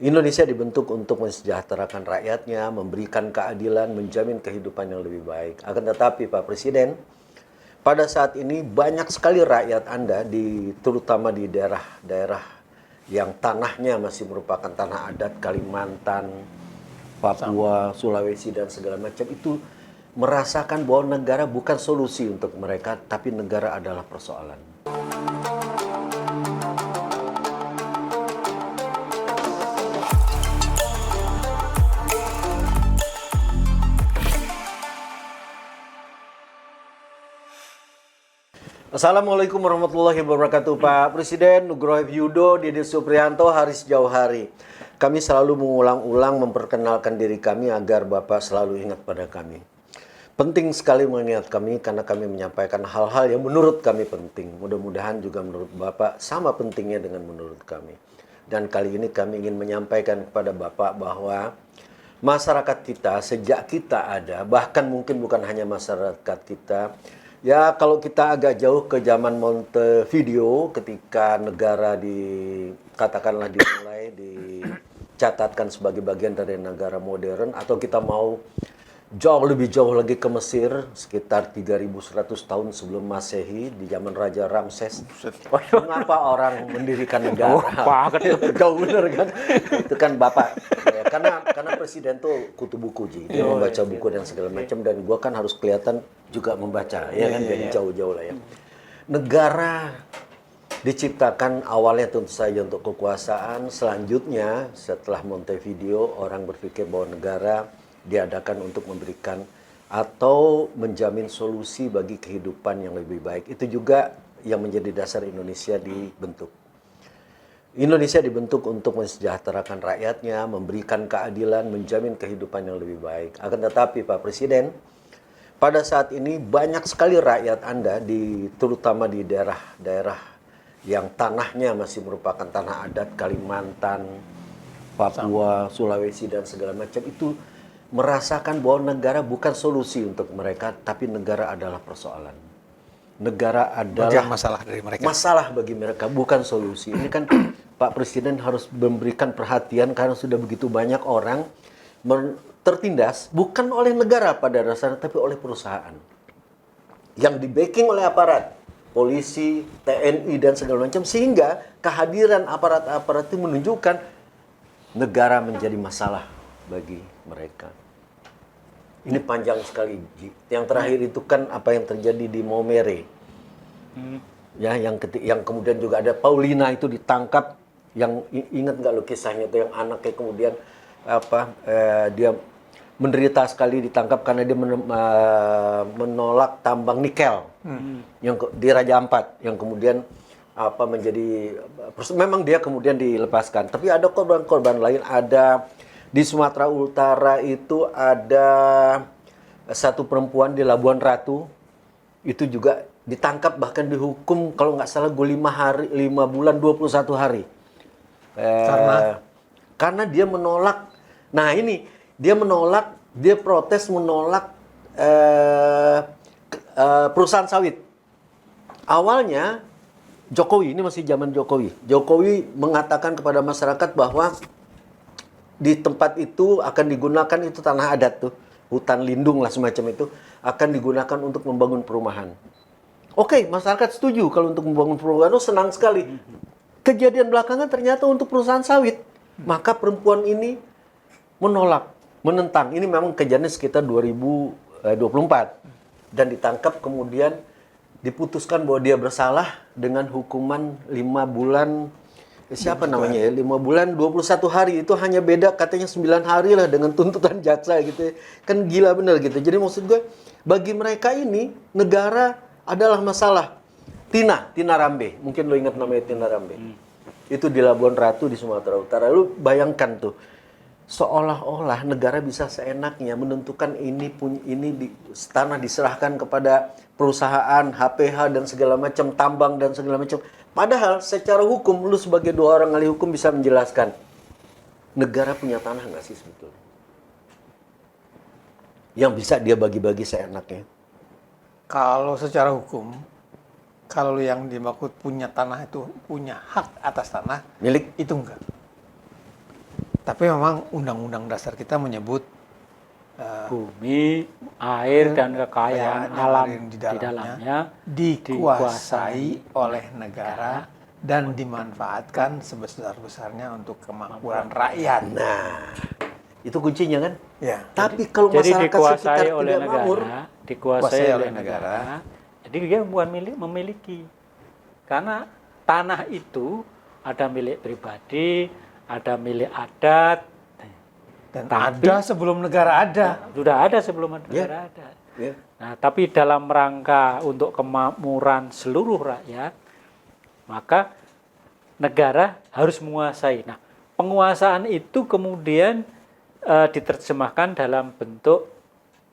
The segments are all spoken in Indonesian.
Indonesia dibentuk untuk mensejahterakan rakyatnya, memberikan keadilan, menjamin kehidupan yang lebih baik. Akan tetapi Pak Presiden, pada saat ini banyak sekali rakyat Anda, terutama di daerah-daerah yang tanahnya masih merupakan tanah adat, Kalimantan, Papua, Sulawesi, dan segala macam, itu merasakan bahwa negara bukan solusi untuk mereka, tapi negara adalah persoalan. Assalamualaikum warahmatullahi wabarakatuh. Pak Presiden, Nugroho Yudo, Dede Supriyanto, Haris Jauhari. Kami selalu mengulang-ulang memperkenalkan diri kami agar Bapak selalu ingat pada kami. Penting sekali mengingat kami karena kami menyampaikan hal-hal yang menurut kami penting. Mudah-mudahan juga menurut Bapak sama pentingnya dengan menurut kami. Dan kali ini kami ingin menyampaikan kepada Bapak bahwa masyarakat kita sejak kita ada, bahkan mungkin bukan hanya masyarakat kita, ya kalau kita agak jauh ke zaman Montevideo ketika negara katakanlah dimulai dicatatkan sebagai bagian dari negara modern, atau kita mau lebih jauh lagi ke Mesir sekitar 3.100 tahun sebelum Masehi di zaman Raja Ramses. Mengapa orang mendirikan negara? Jauh bener kan? Itu kan Bapak. Ya, karena Presiden tuh kutu buku, Ji. Dia membaca buku dan segala macam, dan gua kan harus kelihatan juga membaca, ya kan, jadi jauh-jauh lah ya. Negara diciptakan awalnya tentu saja untuk kekuasaan, selanjutnya setelah Montevideo orang berpikir bahwa negara diadakan untuk memberikan atau menjamin solusi bagi kehidupan yang lebih baik. Itu juga yang menjadi dasar Indonesia dibentuk. Indonesia dibentuk untuk mensejahterakan rakyatnya, memberikan keadilan, menjamin kehidupan yang lebih baik. Akan tetapi Pak Presiden, pada saat ini banyak sekali rakyat Anda, terutama di daerah-daerah yang tanahnya masih merupakan tanah adat, Kalimantan, Papua, Sulawesi, dan segala macam, itu merasakan bahwa negara bukan solusi untuk mereka, tapi negara adalah persoalan. Negara adalah masalah dari mereka. Masalah bagi mereka, bukan solusi. Ini kan Pak Presiden harus memberikan perhatian karena sudah begitu banyak orang tertindas bukan oleh negara pada dasarnya, tapi oleh perusahaan yang di-backing oleh aparat, polisi, TNI, dan segala macam, sehingga kehadiran aparat-aparat itu menunjukkan negara menjadi masalah bagi mereka. Ini panjang sekali, Ji. Yang terakhir itu kan apa yang terjadi di Maumere. Ya, yang kemudian juga ada Paulina itu ditangkap, yang ingat nggak lo kisahnya itu, yang anaknya kemudian dia menderita sekali ditangkap karena dia menolak tambang nikel yang di Raja Ampat, yang kemudian memang dia kemudian dilepaskan. Tapi ada korban-korban lain, ada di Sumatera Utara itu ada satu perempuan di Labuan Ratu, itu juga ditangkap, bahkan dihukum kalau nggak salah 5 bulan 21 hari. Karena dia menolak. Nah ini, dia protes menolak perusahaan sawit. Awalnya Jokowi, ini masih zaman Jokowi mengatakan kepada masyarakat bahwa di tempat itu akan digunakan, itu tanah adat tuh, hutan lindung lah semacam itu, akan digunakan untuk membangun perumahan. Oke, masyarakat setuju kalau untuk membangun perumahan, senang sekali. Kejadian belakangan ternyata untuk perusahaan sawit. Maka perempuan ini menolak, menentang. Ini memang kejadiannya sekitar 2024. Dan ditangkap, kemudian diputuskan bahwa dia bersalah dengan hukuman 5 bulan, siapa namanya ya, 5 bulan 21 hari. Itu hanya beda katanya 9 hari lah dengan tuntutan jaksa gitu ya. Kan gila bener gitu. Jadi maksud gue, bagi mereka ini negara adalah masalah. Tina Rambe, mungkin lo ingat namanya Tina Rambe. Itu di Labuan Ratu di Sumatera Utara. Lu bayangkan tuh, seolah-olah negara bisa seenaknya menentukan tanah diserahkan kepada perusahaan, HPH dan segala macam, tambang dan segala macam. Padahal secara hukum, lu sebagai 2 orang ahli hukum bisa menjelaskan, negara punya tanah nggak sih sebetulnya? Yang bisa dia bagi-bagi seenaknya. Kalau secara hukum, kalau yang dimaksud punya tanah itu punya hak atas tanah, Milik? itu enggak. Tapi memang Undang-Undang Dasar kita menyebut bumi, air dan kekayaan alam di dalamnya dikuasai oleh negara dan dimanfaatkan sebesar-besarnya untuk kemakmuran rakyat. Nah, itu kuncinya kan? Ya. Tapi kalau jadi masyarakat sekitar dikuasai oleh tidak makmur, negara, dikuasai oleh negara. Jadi dia bukan memiliki. Karena tanah itu ada milik pribadi, ada milik adat, Dan tapi, ada sebelum negara ada. sudah ada sebelum negara ada. ya. Nah, tapi dalam rangka untuk kemakmuran seluruh rakyat, maka negara harus menguasai. Nah, penguasaan itu kemudian diterjemahkan dalam bentuk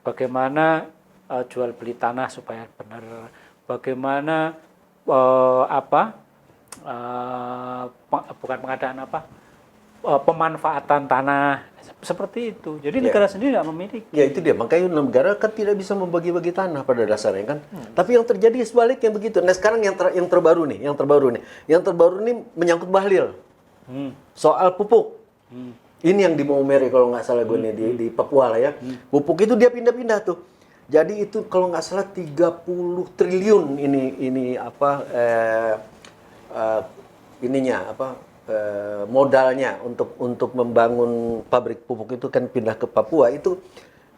bagaimana jual beli tanah supaya benar, bagaimana bukan pengadaan pemanfaatan tanah seperti itu. Jadi negara sendiri tidak memiliki. Ya itu dia, makanya negara kan tidak bisa membagi-bagi tanah pada dasarnya kan. Tapi yang terjadi sebaliknya begitu. Nah sekarang yang terbaru nih menyangkut Bahlil. Soal pupuk. Ini yang di Maumere kalau nggak salah gue nih di Papua lah ya. Pupuk itu dia pindah-pindah tuh. Jadi itu kalau nggak salah 30 triliun modalnya untuk membangun pabrik pupuk itu kan pindah ke Papua, itu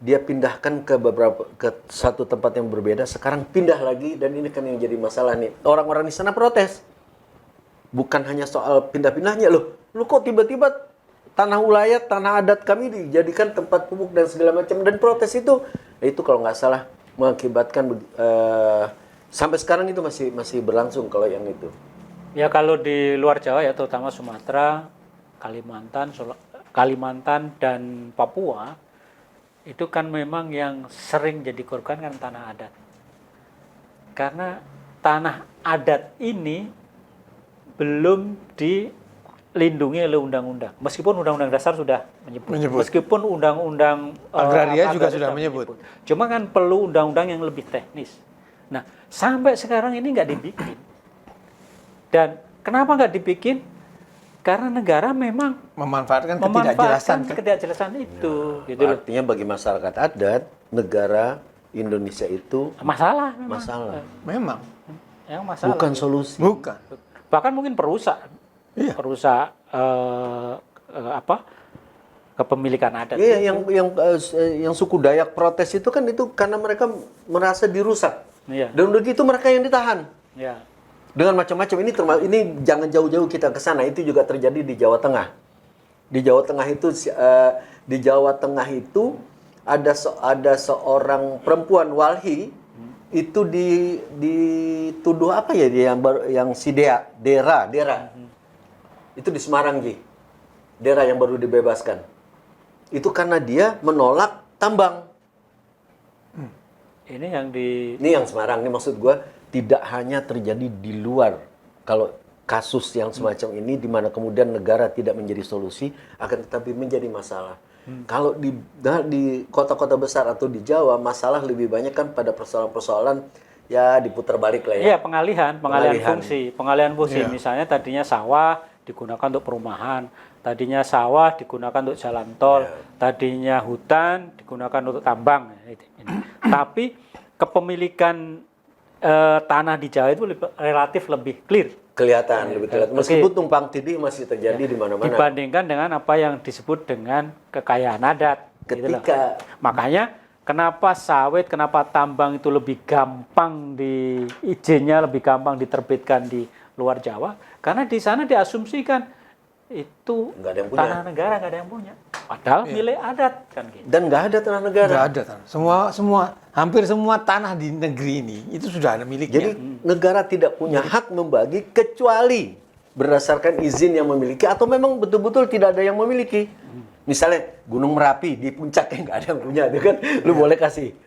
dia pindahkan ke satu tempat yang berbeda, sekarang pindah lagi, dan ini kan yang jadi masalah nih. Orang-orang di sana protes. Bukan hanya soal pindah-pindahnya, lu kok tiba-tiba tanah ulayat, tanah adat kami dijadikan tempat pupuk dan segala macam, dan protes itu kalau nggak salah mengakibatkan sampai sekarang itu masih berlangsung kalau yang itu. Ya kalau di luar Jawa ya, terutama Sumatera, Kalimantan dan Papua, itu kan memang yang sering jadi korban kan tanah adat. Karena tanah adat ini belum dilindungi oleh undang-undang. Meskipun undang-undang dasar sudah menyebut. Meskipun undang-undang agraria juga sudah menyebut. Cuma kan perlu undang-undang yang lebih teknis. Nah, sampai sekarang ini nggak dibikin. Dan kenapa nggak dibikin? Karena negara memang memanfaatkan ketidakjelasan itu. Ya, gitu artinya bagi masyarakat adat, negara Indonesia itu masalah. Memang. Yang masalah. Bukan solusi. Bukan. Bahkan mungkin perusak. Iya. Perusak kepemilikan adat. Iya, yang suku Dayak protes itu kan itu karena mereka merasa dirusak. Iya. Dan udah gitu mereka yang ditahan. Iya. Dengan macam-macam ini jangan jauh-jauh kita ke sana, itu juga terjadi di Jawa Tengah. Di Jawa Tengah itu ada seorang perempuan walhi itu dituduh apa ya dia yang si Dera. Itu di Semarang, Ji. Dera yang baru dibebaskan. Itu karena dia menolak tambang. Ini yang Semarang, ini maksud gue tidak hanya terjadi di luar. Kalau kasus yang semacam ini di mana kemudian negara tidak menjadi solusi, akan tetapi menjadi masalah. Kalau di kota-kota besar atau di Jawa, masalah lebih banyak kan pada persoalan-persoalan ya diputar balik lah ya. Iya, pengalihan fungsi. Iya. Misalnya tadinya sawah digunakan untuk perumahan, tadinya sawah digunakan untuk jalan tol, tadinya hutan digunakan untuk tambang. Tapi kepemilikan tanah di Jawa itu relatif lebih clear. Kelihatan. Meskipun tumpang tindih masih terjadi di mana-mana. Dibandingkan dengan apa yang disebut dengan kekayaan adat. Makanya kenapa sawit, kenapa tambang itu lebih gampang izinnya lebih gampang diterbitkan di luar Jawa, karena di sana diasumsikan itu tanah negara nggak ada yang punya. Padahal milik adat kan gitu. Dan nggak ada tanah negara. Nggak ada tanah. Hampir semua tanah di negeri ini itu sudah ada miliknya. Jadi negara tidak punya hak membagi kecuali berdasarkan izin yang memiliki atau memang betul-betul tidak ada yang memiliki. Misalnya Gunung Merapi di puncaknya nggak ada yang punya, itu kan lu boleh kasih.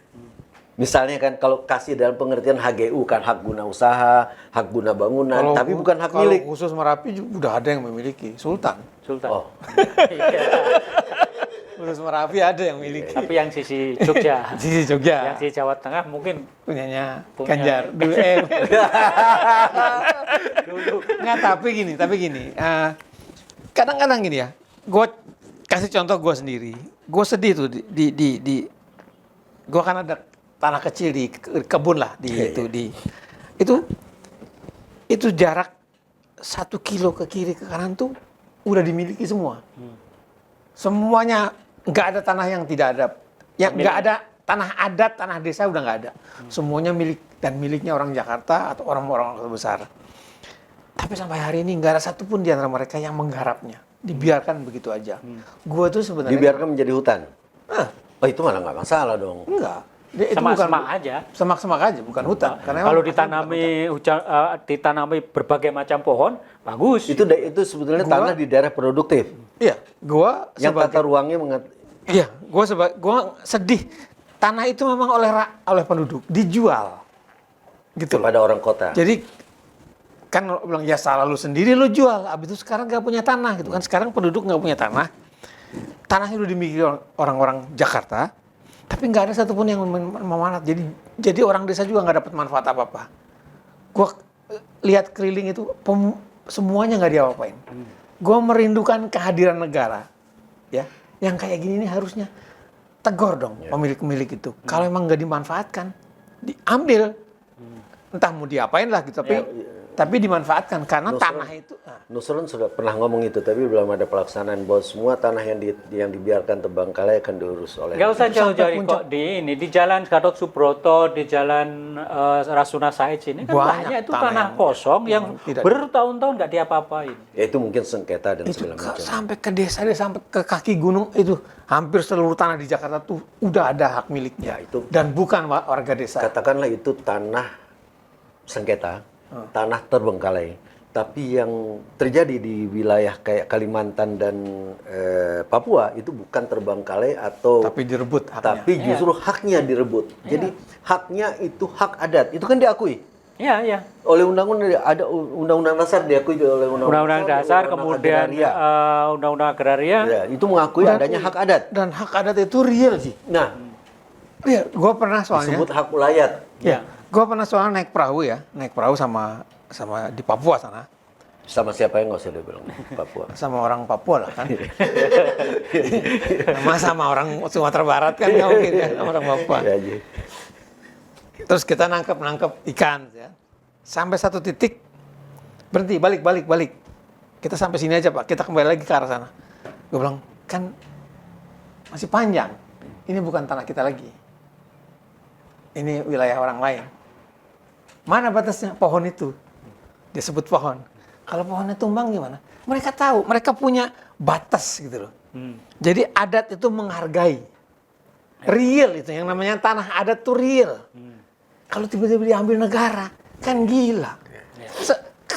Misalnya kan kalau kasih dalam pengertian HGU kan hak guna usaha, hak guna bangunan, tapi bukan hak milik. Kalau khusus Merapi sudah ada yang memiliki, Sultan. Oh. Khusus Merapi ada yang memiliki. Tapi yang sisi Jogja. Sisi Jogja. Yang sisi Jawa Tengah mungkin punya Ganjar. Nggak, tapi gini. Kadang-kadang gini ya. kasih contoh gue sendiri. Gue sedih tuh gue kan ada tanah kecil di kebun lah itu jarak 1 kilo ke kiri ke kanan tuh udah dimiliki semua. Semuanya nggak ada tanah yang tidak ada, yang nggak ada tanah adat, tanah desa udah nggak ada. Semuanya milik dan miliknya orang Jakarta atau orang-orang besar. Tapi sampai hari ini nggak ada satupun di antara mereka yang menggarapnya, dibiarkan begitu aja. Gue tuh sebenarnya Dibiarkan menjadi hutan. Oh itu malah nggak masalah dong. enggak. Semak-semak aja. Semak-semak aja, bukan hutan. Karena Kalau emang ditanami berbagai macam pohon, bagus. Itu sebetulnya tanah di daerah produktif. iya, gua Yang tata ruangnya iya, gua sedih. Tanah itu memang oleh penduduk dijual. Gitu loh. kepada orang kota. Jadi kan lo bilang ya salah lu sendiri lu jual. Abis itu sekarang nggak punya tanah gitu kan. Sekarang penduduk nggak punya tanah. Tanahnya udah dimiliki orang-orang Jakarta. Tapi nggak ada satupun yang memanfaat. Jadi orang desa juga nggak dapat manfaat apa-apa. Gua lihat keliling itu semuanya nggak diapa-apain. Gua merindukan kehadiran negara. Ya, yang kayak gini nih harusnya tegur dong pemilik-pemilik itu. Kalau emang nggak dimanfaatkan, diambil. Entah mau diapain lah gitu, tapi dimanfaatkan karena tanah itu. Nusron sudah pernah ngomong itu, tapi belum ada pelaksanaan bahwa semua tanah yang dibiarkan terbengkalai akan diurus oleh. Nggak usah jauh-jauh kok di Jalan Gatot Subroto, di Jalan Rasuna Said sini kan banyak itu tanah kosong yang bertahun-tahun nggak diapa-apain. Ya itu mungkin sengketa dan Itu segala macam. sampai ke desa, sampai ke kaki gunung itu hampir seluruh tanah di Jakarta tuh udah ada hak miliknya. Ya, itu dan bukan warga desa. Katakanlah itu tanah sengketa, tanah terbengkalai. Tapi yang terjadi di wilayah kayak Kalimantan dan Papua itu bukan terbengkalai atau Tapi direbut haknya. tapi justru haknya direbut. Jadi haknya itu hak adat. Itu kan diakui. Iya, iya. Oleh undang-undang ada undang-undang dasar diakui oleh Undang-undang dasar, kemudian undang-undang agraria. Ya, itu mengakui adanya hak adat. Dan hak adat itu real sih. Nah, Iya, gue pernah soalnya. disebut hak ulayat. Ya, gue pernah soalnya naik perahu sama di Papua sana. Sama siapa yang nggak usah dibilang Papua. Sama orang Papua lah kan. sama orang Sumatera Barat kan nggak mungkin ya, orang Papua. Ya, aja. Terus kita nangkep ikan ya. Sampai satu titik berhenti, balik. Kita sampai sini aja Pak, kita kembali lagi ke arah sana. Gue bilang, kan masih panjang. Ini bukan tanah kita lagi. Ini wilayah orang lain. Mana batasnya? Pohon itu. Dia sebut pohon. Kalau pohonnya tumbang gimana? Mereka tahu, mereka punya batas gitu loh. Jadi adat itu menghargai. Real itu, yang namanya tanah adat itu real. Kalau tiba-tiba diambil negara, kan gila.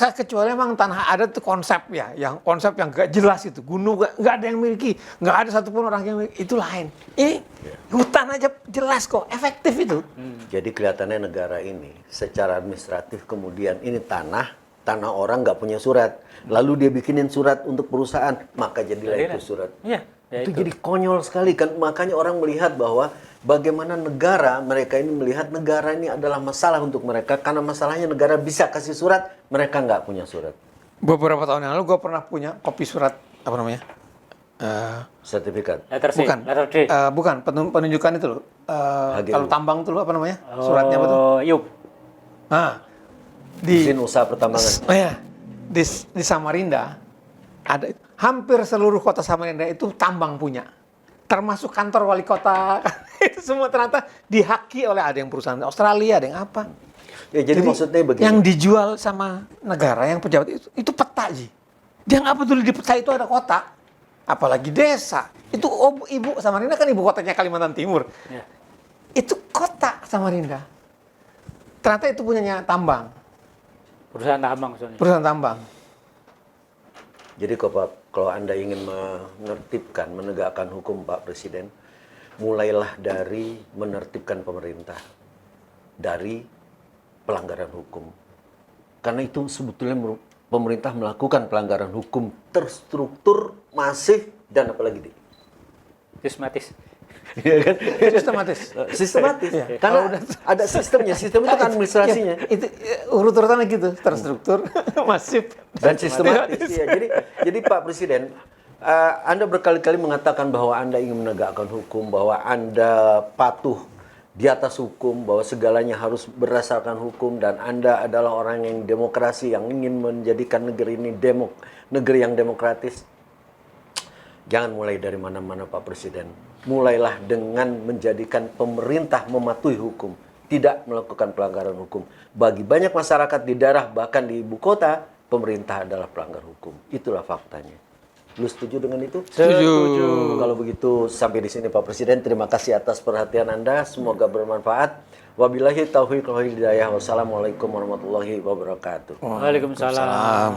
Kecuali emang tanah adat itu konsep ya, yang konsep yang gak jelas itu. Gunung gak ada yang miliki, gak ada satupun orang yang miliki, itu lain. Ini hutan aja jelas kok, efektif itu. Jadi kelihatannya negara ini secara administratif kemudian ini tanah orang nggak punya surat. Lalu dia bikinin surat untuk perusahaan, maka jadilah itu surat. Iya, ya itu jadi konyol sekali kan. Makanya orang melihat bahwa bagaimana mereka ini melihat negara ini adalah masalah untuk mereka. Karena masalahnya negara bisa kasih surat, mereka nggak punya surat. Beberapa tahun yang lalu gue pernah punya kopi surat, apa namanya? Sertifikat. Bukan, penunjukan itu loh. Kalau tambang itu loh, apa namanya? Suratnya apa tuh? Yup. Nah, izin usaha pertambangan. Di Samarinda ada hampir seluruh kota Samarinda itu tambang punya, termasuk kantor wali kota. Itu semua ternyata dihaki oleh ada yang perusahaan Australia, ada yang apa. Ya, jadi maksudnya begini. Yang dijual sama negara, yang pejabat itu peta sih. Dia nggak peduli di peta itu ada kota, apalagi desa. Itu ibu Samarinda kan ibu kotanya Kalimantan Timur. Ya. Itu kota Samarinda. Ternyata itu punyanya tambang. Perusahaan tambang soalnya. Perusahaan tambang. Jadi kalau Anda ingin menegakkan hukum Pak Presiden, mulailah dari menertibkan pemerintah. Dari pelanggaran hukum. Karena itu sebetulnya pemerintah melakukan pelanggaran hukum terstruktur, masif, dan apalagi Sistematis. Iya kan? Sistematis. Ya. Karena ada sistemnya. Sistem itu kan administrasinya. Ya, itu urut-urutannya gitu, terstruktur, masif, dan sistematis. Ya. Jadi Pak Presiden, Anda berkali-kali mengatakan bahwa Anda ingin menegakkan hukum, bahwa Anda patuh di atas hukum, bahwa segalanya harus berdasarkan hukum, dan Anda adalah orang yang demokrasi, yang ingin menjadikan negeri ini negeri yang demokratis. Jangan mulai dari mana-mana Pak Presiden. Mulailah dengan menjadikan pemerintah mematuhi hukum, tidak melakukan pelanggaran hukum. Bagi banyak masyarakat di daerah, bahkan di ibu kota, pemerintah adalah pelanggar hukum. Itulah faktanya. Lu setuju dengan itu? Setuju. Kalau begitu sampai di sini Pak Presiden. Terima kasih atas perhatian Anda. Semoga bermanfaat. Wabillahi taufiq wal hidayah. Wassalamualaikum warahmatullahi wabarakatuh. Waalaikumsalam.